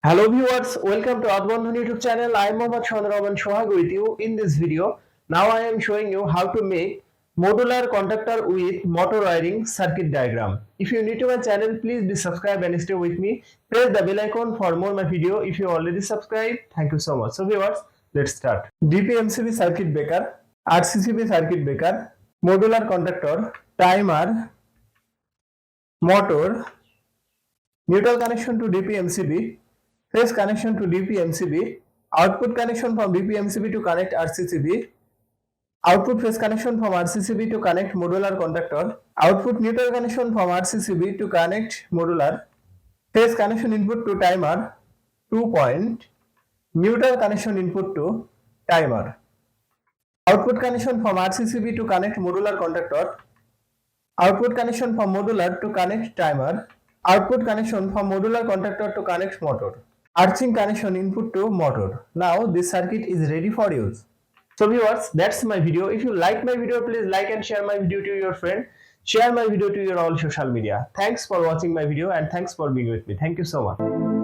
Hello viewers, welcome to Bondhon YouTube channel. I am Mohammad Sohag Sohag with you in this video. Now I am showing you how to make modular contactor with motor wiring circuit diagram. If you are new to my channel, please be subscribe and stay with me. Press the bell icon for more my video. If you already subscribed, thank you so much. So viewers, let's start. DP MCB circuit breaker, RCCB circuit breaker, modular contactor, timer, motor, neutral connection to DP MCB, phase connection to DP MCB, output connection from DP MCB to connect RCCB, output phase connection from RCCB to connect modular contactor, output neutral connection from RCCB to connect modular, phase connection input to timer, 2-point, neutral connection input to timer, output connection from RCCB to connect modular contactor, output connection from modular to connect timer, output connection from modular contactor to connect motor, arching connection input to motor. Now this circuit is ready for use. So viewers, that's my video. If you like my video, please like and share my video to your friend. Share my video to your all social media. Thanks for watching my video and thanks for being with me. Thank you so much.